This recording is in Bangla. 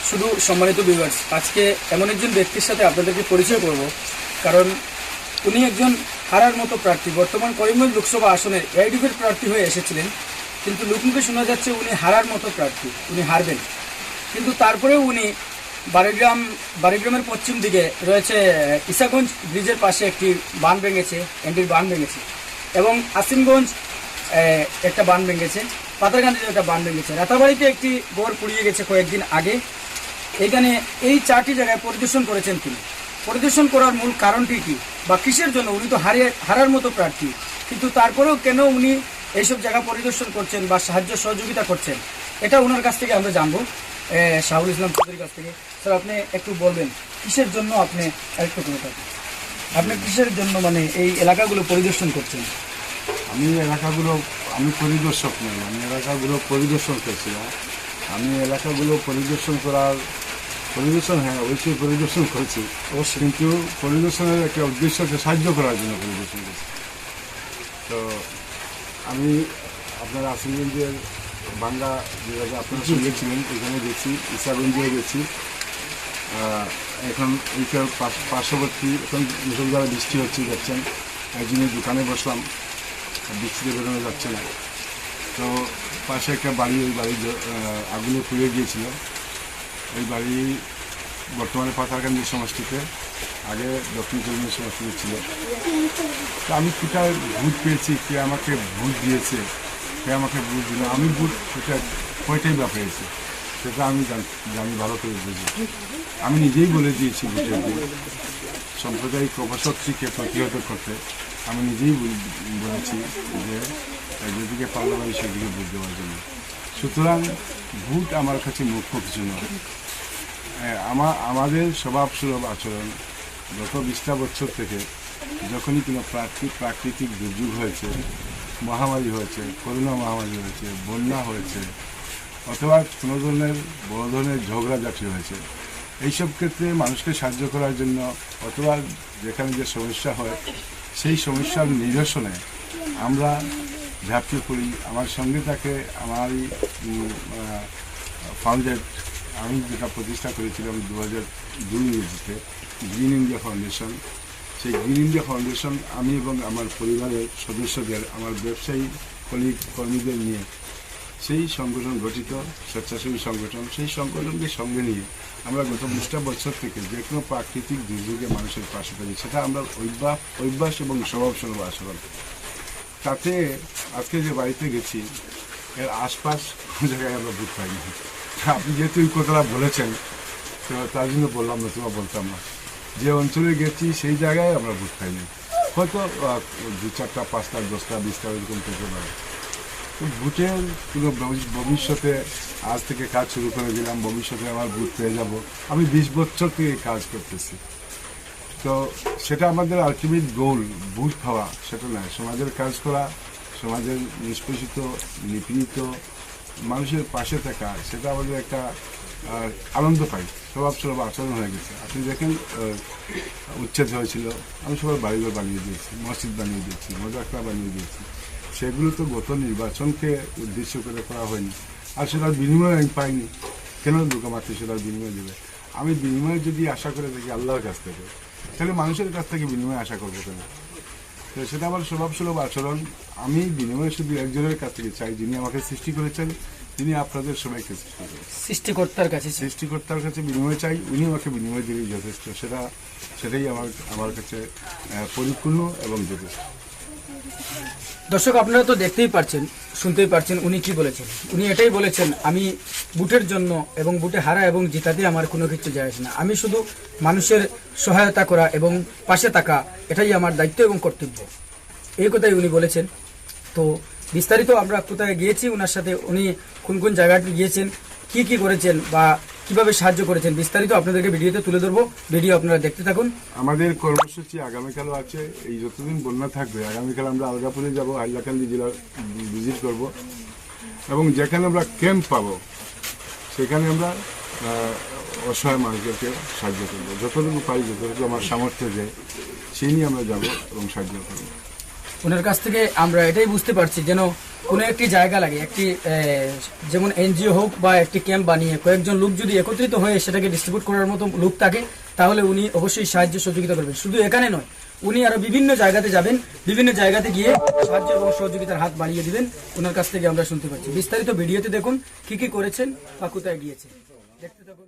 শুধু সম্মানিত ভিউয়ার্স, আজকে এমন একজন ব্যক্তির সাথে আপনাদেরকে পরিচয় করব, কারণ উনি একজন হারার মতো প্রার্থী। বর্তমান করিমগঞ্জ লোকসভা আসনে এআইডিএফের প্রার্থী হয়ে এসেছিলেন, কিন্তু লোকমুখে শোনা যাচ্ছে উনি হারার মতো প্রার্থী, উনি হারবেন। কিন্তু তারপরেও উনি বাড়িগ্রামের পশ্চিম দিকে রয়েছে ইসাগঞ্জ ব্রিজের পাশে একটি বাঁধ ভেঙেছে, এনডির বাঁধ ভেঙেছে, এবং আসিমগঞ্জ একটা বাঁধ ভেঙেছে, পাতারকান্দিতে একটা বাঁধ ভেঙেছে, রাতাবাড়িতে একটি গড় পুড়িয়ে গেছে কয়েকদিন আগে। এখানে এই 4টি জায়গায় পরিদর্শন করেছেন তিনি। পরিদর্শন করার মূল কারণটি কি বা কিসের জন্য? উনি তো হারার মতো প্রার্থী, কিন্তু তারপরেও কেন উনি এইসব জায়গা পরিদর্শন করছেন বা সাহায্য সহযোগিতা করছেন, এটা ওনার কাছ থেকে আমরা জানবো, শাহুল ইসলাম চৌধুরীর কাছ থেকে। স্যার, আপনি একটু বলবেন কিসের জন্য আপনি একটু করে থাকেন, আপনি কিসের জন্য মানে এই এলাকাগুলো পরিদর্শন করছেন? আমি পরিদর্শক নই, আমি এলাকাগুলো পরিদর্শন করছিলাম। আমি এলাকাগুলো পরিদর্শন হ্যাঁ অবশ্যই পরিদর্শন করেছি, কিন্তু পরিদর্শনের একটা উদ্দেশ্যকে সাহায্য করার জন্য পরিদর্শন করছি। তো আমি আপনার আসিমগঞ্জের বাংলা যেভাবে আপনারা শুনেছিলেন এখানে গেছি, ইসাগঞ্জে গেছি। এখন এইটার পার্শ্ববর্তী এখন মুসলধারা বৃষ্টি হচ্ছে, দেখছেন, একজনের দোকানে বসলাম, বৃষ্টিতে বেরোনো যাচ্ছে না। তো পাশে একটা বাড়ি, ওই বাড়ি আগুনে পুড়ে গিয়েছিল। ওই বাড়ি বর্তমানে পাতারকান্দি সমষ্টিতে, আগে দক্ষিণ চব্বিশ সমষ্টিতে ছিল। তো আমি কোথায় ভোট পেয়েছি, কে আমাকে ভোট দিয়েছে, কে আমাকে ভোট দিল, আমি ভোট সেটা কয়টাই বা পেয়েছি সেটা আমি জানি ভালো করে বুঝি। আমি নিজেই বলে দিয়েছি ভোটের দিন সাম্প্রদায়িক অপশক্তিকে প্রতিহত করতে। আমি নিজেই বলেছি যে যেদিকে পার্লামেন্ট সেদিকে ভোট দেওয়ার জন্য। সুতরাং ভোট আমার কাছে মুখ্য কিছু নয়। আমাদের স্বভাবসুলভ আচরণ গত 20টা বছর থেকে যখনই কোনো প্রাকৃতিক দুর্যোগ হয়েছে, মহামারী হয়েছে, করোনা মহামারী হয়েছে, বন্যা হয়েছে, অথবা কোনো ধরনের বড় ধরনের ঝগড়াঝাটি হয়েছে, এইসব ক্ষেত্রে মানুষকে সাহায্য করার জন্য অথবা যেখানে যে সমস্যা হয় সেই সমস্যার নিরসনে আমরা ঝাঁপিয়ে পড়ি। আমার সঙ্গে থাকে আমারই ফাউন্ডেড, আমি যেটা প্রতিষ্ঠা করেছিলাম 2002 ইংরেজিতে, গ্রিন ইন্ডিয়া ফাউন্ডেশন। সেই গ্রিন ইন্ডিয়া ফাউন্ডেশন আমি এবং আমার পরিবারের সদস্যদের, আমার ব্যবসায়ী কর্মীদের নিয়ে সেই সংগঠন গঠিত, স্বেচ্ছাসেবী সংগঠন। সেই সংগঠনকে সঙ্গে নিয়ে আমরা গত 20টা বছর থেকে যে কোনো প্রাকৃতিক দুর্যোগে মানুষের পাশে থাকি। সেটা আমরা অভ্যাস এবং স্বভাবসুলভ আচরণ। তাতে আজকে যে বাড়িতে গেছি এর আশপাশ কোনো জায়গায় আমরা ভোট পাইনি। আপনি যেহেতু এই কথাটা বলেছেন তো তার জন্য বললাম, না তোমার বলতাম না। যে অঞ্চলে গেছি সেই জায়গায় আমরা ভোট পাইনি, হয়তো 2, 4টা, 5টা, 10টা, 20টা এরকম পেতে পারে। তো ভোটের কোনো ভবিষ্যতে আজ থেকে কাজ শুরু করে দিলাম, ভবিষ্যতে আমার ভোট পেয়ে যাব, আমি 20 বছর থেকে কাজ করতেছি। তো সেটা আমাদের আলটিমেট গোল ভোট পাওয়া সেটা নয়, সমাজের কাজ করা, সমাজের নিষ্পেষিত নিপীড়িত মানুষের পাশে থাকা, সেটা আমাদের একটা আনন্দ পাই, স্বভাবসুলভ আচরণ হয়ে গেছে। আপনি দেখেন উচ্ছেদ হয়েছিল, আমি সবার বাড়িঘর বানিয়ে দিয়েছি, মসজিদ বানিয়ে দিয়েছি, মজাকরা বানিয়ে দিয়েছি। সেগুলো তো গত নির্বাচনকে উদ্দেশ্য করে করা হয়নি, আর সেটার বিনিময়ে আমি পাইনি। কেন দুর্গামাত্র সেটার বিনিময় দেবে? আমি বিনিময়ে যদি আশা করে থাকি আল্লাহর কাছ থেকে, তাহলে মানুষের কাছ থেকে বিনিময় আশা করবো কেন? তো সেটা আমার স্বভাবসুলভ আচরণ। আমি বিনিময়ে শুধু একজনের কাছ থেকে চাই, যিনি আমাকে সৃষ্টি করেছেন, তিনি আপনাদের সবাইকে সৃষ্টি করেছেন, সৃষ্টিকর্তার কাছে বিনিময় চাই। উনি আমাকে বিনিময় দিলেই যথেষ্ট। সেটাই আমার কাছে পরিপূর্ণ এবং যথেষ্ট। দর্শক, আপনারা তো দেখতেই পাচ্ছেন, শুনতেই পাচ্ছেন উনি কি বলেছেন। উনি এটাই বলেছেন, আমি ভোটের জন্য এবং ভোটে হারা এবং জেতাতে আমার কোনো কিছু যায় আসে না, আমি শুধু মানুষের সহায়তা করা এবং পাশে থাকা, এটাই আমার দায়িত্ব এবং কর্তব্য, এই কথাই উনি বলেছেন। তো বিস্তারিত আমরা কোথায় গিয়েছি ওনার সাথে, উনি কোন কোন জায়গাতে গিয়েছেন, কি করেছেন বা কিভাবে সাহায্য করেছেন, বিস্তারিত আপনাদেরকে ভিডিওতে তুলে ধরবো। ভিডিও আপনারা দেখতে থাকুন। আমাদের কর্মসূচি আগামীকালও আছে। এই যতদিন বন্যা থাকবে, আগামীকাল আমরা আলগাপুরে যাব, হাইলাকান্দি জেলা ভিজিট করব, এবং যেখানে আমরা ক্যাম্প পাবো সেখানে আমরা অসহায় মানুষদেরকে সাহায্য করবো, যতটুকু পাই, যতটুকু আমার সামর্থ্য যায় সেই নিয়ে আমরা যাবো এবং সাহায্য করবো। ওনার কাছ থেকে আমরা এটাই বুঝতে পারছি যেন কোনো একটি জায়গা লাগে, একটি যেমন এনজিও হোক বা একটি ক্যাম্প বানিয়ে কয়েকজন লোক যদি একত্রিত হয়ে সেটাকে ডিস্ট্রিবিউট করার মতো লোক থাকে, তাহলে উনি অবশ্যই সাহায্য সহযোগিতা করবেন। শুধু এখানে নয়, উনি আরো বিভিন্ন জায়গাতে যাবেন, বিভিন্ন জায়গাতে গিয়ে সাহায্য এবং সহযোগিতার হাত বাড়িয়ে দিবেন। ওনার কাছ থেকে আমরা শুনতে পাচ্ছি। বিস্তারিত ভিডিওতে দেখুন কি কি করেছেন বা কোথায় গিয়েছেন, দেখতে থাকুন।